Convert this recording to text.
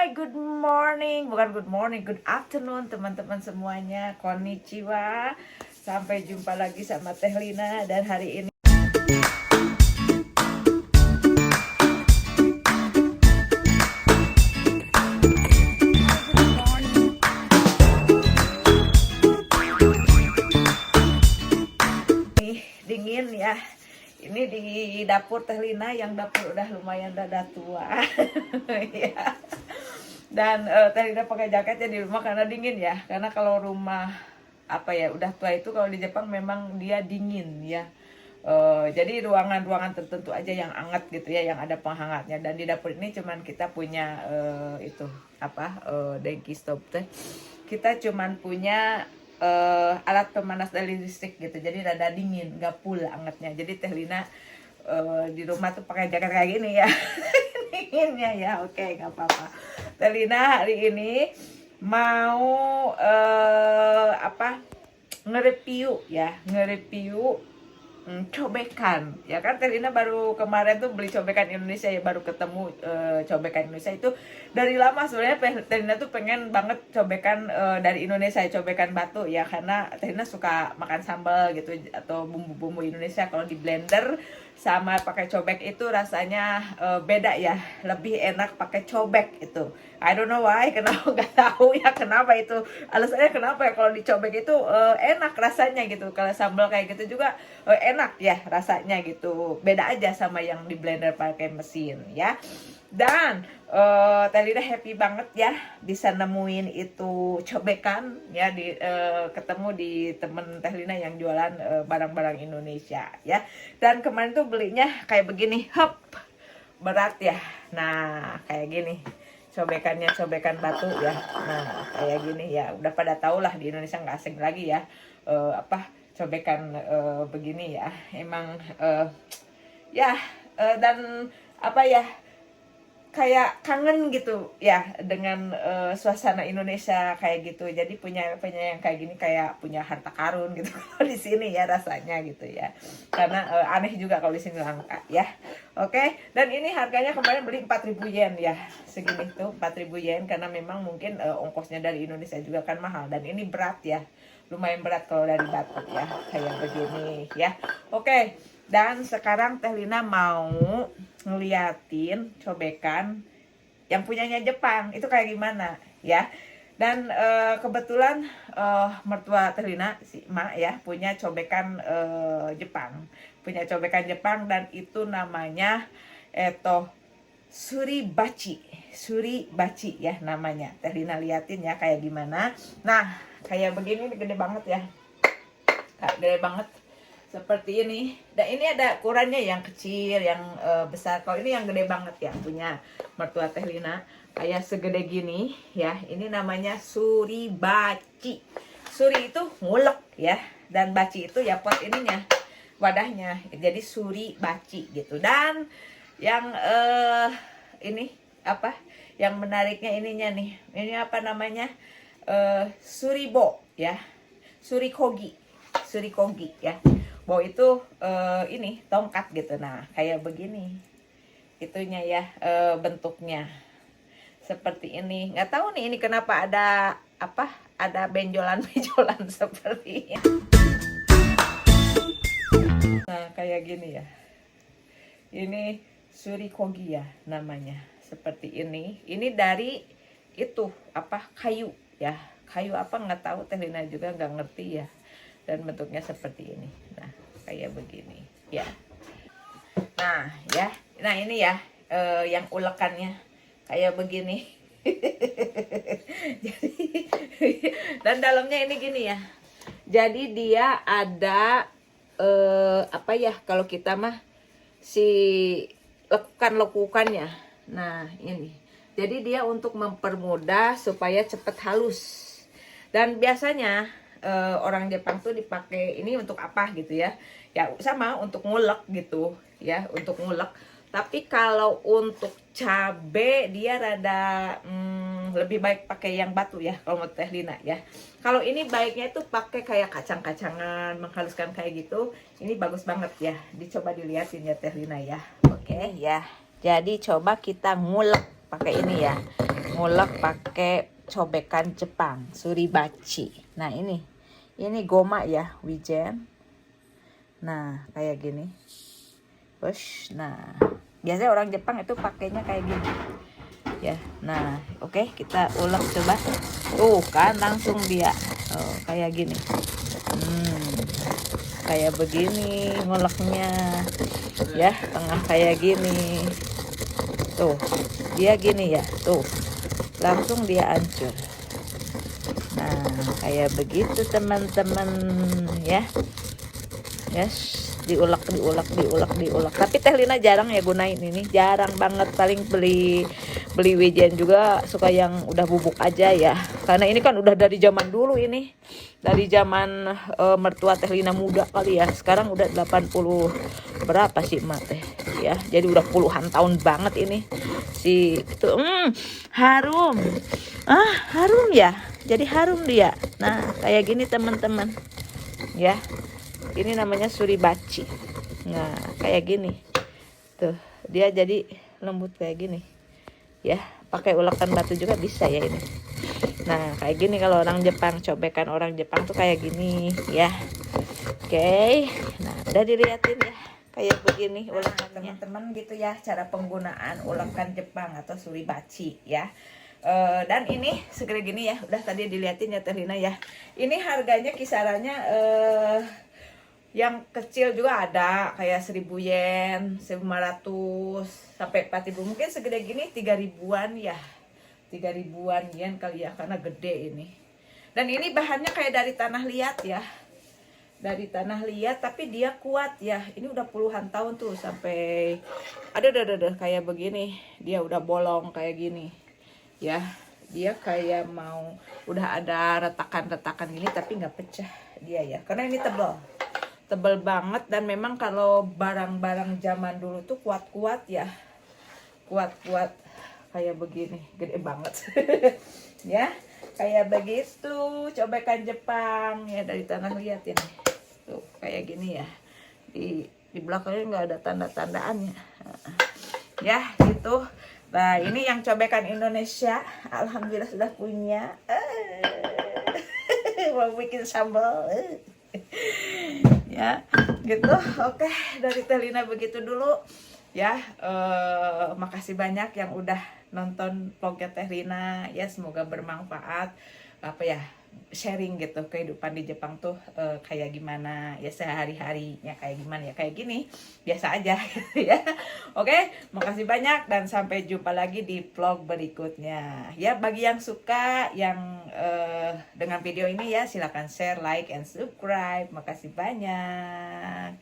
Hai, good morning. Bukan good morning, good afternoon teman-teman semuanya. Konnichiwa. Sampai jumpa lagi sama Teh Lina. Dan hari ini dingin ya. Ini di dapur Teh Lina, yang dapur udah lumayan rada tua. Ya. Dan Teh Lina pakai jaketnya di rumah karena dingin ya. Karena kalau rumah udah tua itu, kalau di Jepang memang dia dingin ya. Jadi ruangan-ruangan tertentu aja yang hangat gitu ya, yang ada penghangatnya. Dan di dapur ini cuman kita punya denki stove teh. Kita cuman punya alat pemanas dari listrik gitu, jadi rada dingin, nggak full angetnya. Jadi Teh Lina di rumah tuh pakai jaket kayak gini ya. Dinginnya ya, oke, nggak apa-apa. Teh Lina hari ini mau nge-review cobekan ya kan. Teh Lina baru kemarin tuh beli cobekan Indonesia ya, baru ketemu cobekan Indonesia itu dari lama sebenarnya. Teh Lina tuh pengen banget cobekan dari Indonesia, cobekan batu ya, karena Teh Lina suka makan sambal gitu atau bumbu-bumbu Indonesia. Kalau di blender sama pakai cobek itu rasanya beda ya, lebih enak pakai cobek itu. I don't know why, kenapa, nggak tahu ya kenapa itu alasannya, kenapa ya kalau dicobek itu enak rasanya gitu. Kalau sambal kayak gitu juga enak ya rasanya gitu, beda aja sama yang di blender pakai mesin ya. Dan Teh Lina happy banget ya bisa nemuin itu cobekan ya, ketemu di temen Teh Lina yang jualan barang-barang Indonesia ya. Dan kemarin tuh belinya kayak begini, berat ya. Nah kayak gini cobekannya, cobekan batu ya. Nah kayak gini ya, udah pada tau lah, di Indonesia nggak asing lagi ya cobekan begini ya. Emang dan kayak kangen gitu ya dengan suasana Indonesia kayak gitu. Jadi punya yang kayak gini kayak punya harta karun gitu kalau di sini ya rasanya gitu ya. Karena aneh juga kalau di sini langka ya. Oke, dan ini harganya kemarin beli 4.000 yen ya. Segini tuh 4.000 yen, karena memang mungkin ongkosnya dari Indonesia juga kan mahal. Dan ini berat ya. Lumayan berat kalau dari batu ya, kayak begini ya. Oke, dan sekarang Teh Lina mau ngeliatin cobekan yang punyanya Jepang itu kayak gimana ya. Dan kebetulan mertua Teh Lina, si Ma ya, punya cobekan Jepang. Punya cobekan Jepang, dan itu namanya suribachi ya namanya. Teh Lina liatin ya kayak gimana. Nah kayak begini, gede banget ya, gede banget seperti ini. Dan ini ada ukurannya yang kecil, yang besar. Kalau ini yang gede banget ya, punya mertua Teh Lina, kayak segede gini ya. Ini namanya suribachi. Suri itu ngulek ya, dan bachi itu ya pot ininya, wadahnya. Jadi suribachi gitu. Dan yang ini yang menariknya ininya nih, ini apa namanya, suribo ya, surikogi ya. Bo itu ini tongkat gitu. Nah kayak begini itunya ya, bentuknya seperti ini. Nggak tahu nih ini kenapa ada benjolan-benjolan seperti ini. Nah kayak gini ya, ini surikogi ya namanya, seperti ini. Ini dari itu kayu ya, kayu nggak tahu, Teh Lina juga nggak ngerti ya. Dan bentuknya seperti ini. Nah kayak begini ya. Nah ya, nah ini ya yang ulekannya kayak begini. Jadi dan dalamnya ini gini ya. Jadi dia ada kalau kita mah si lekukannya. Nah ini, jadi dia untuk mempermudah supaya cepat halus. Dan biasanya orang Jepang tuh dipakai ini untuk apa gitu ya, ya sama untuk ngulek gitu ya, untuk ngulek. Tapi kalau untuk cabe dia rada lebih baik pakai yang batu ya kalau menurut Teh Lina ya. Kalau ini baiknya itu pakai kayak kacang-kacangan, menghaluskan kayak gitu. Ini bagus banget ya, dicoba dilihatin ya Teh Lina ya. Oke ya, jadi coba kita ngulek pakai ini ya, ngulek pakai cobekan Jepang, suribachi. Nah ini goma ya, wijen. Nah kayak gini. Push. Nah biasanya orang Jepang itu pakainya kayak gini. Ya, nah oke, kita ulek coba. Tuh kan langsung dia kayak gini. Kayak begini nguleknya. Ya, tengah kayak gini. Tuh, dia gini ya, tuh. Langsung dia hancur. Nah, kayak begitu teman-teman ya. Yes, diulek. Tapi Teh Lina jarang ya gunain ini, jarang banget. Paling beli wijen juga suka yang udah bubuk aja ya. Karena ini kan udah dari zaman dulu ini. Dari zaman mertua Teh Lina muda kali ya. Sekarang udah 80 berapa sih Mak Teh ya. Jadi udah puluhan tahun banget ini. Si itu harum. Harum ya. Jadi harum dia. Nah, kayak gini teman-teman. Ya. Ini namanya suribachi. Nah, kayak gini. Tuh, dia jadi lembut kayak gini. Ya, pakai ulekan batu juga bisa ya ini. Nah, kayak gini kalau orang Jepang, cobekan orang Jepang tuh kayak gini, ya. Oke. Nah, udah dilihatin ya. Kayak begini ulekannya. Teman-teman gitu ya cara penggunaan ulekan Jepang atau suribachi ya. Dan ini segede gini ya. Udah tadi dilihatin ya Teh Lina ya. Ini harganya kisarannya yang kecil juga ada kayak 1000 yen, 1500 sampai 4000, mungkin segede gini 3000-an ya. 3000-an yen kali ya karena gede ini. Dan ini bahannya kayak dari tanah liat ya. Dari tanah liat tapi dia kuat ya. Ini udah puluhan tahun tuh sampai ada kayak begini. Dia udah bolong kayak gini. Ya, dia kayak mau udah ada retakan-retakan gini tapi nggak pecah dia ya. Karena ini tebel banget dan memang kalau barang-barang zaman dulu tuh kuat-kuat ya, kuat-kuat kayak begini, gede banget. Ya, kayak begitu cobekan Jepang ya dari tanah liat ini. Tuh kayak gini ya. Di belakangnya nggak ada tanda-tandaannya. Ya, gitu. Nah, ini yang cobekan Indonesia. Alhamdulillah sudah punya. Mau bikin sambal. Ya gitu. Oke, dari Teh Lina begitu dulu ya. Makasih banyak yang udah nonton vlognya Teh Lina ya, semoga bermanfaat apa ya, sharing gitu kehidupan di Jepang tuh kayak gimana ya, sehari-harinya kayak gimana ya, kayak gini biasa aja gitu ya. Oke, makasih banyak dan sampai jumpa lagi di vlog berikutnya ya. Bagi yang suka yang dengan video ini ya, silakan share, like, and subscribe. Makasih banyak.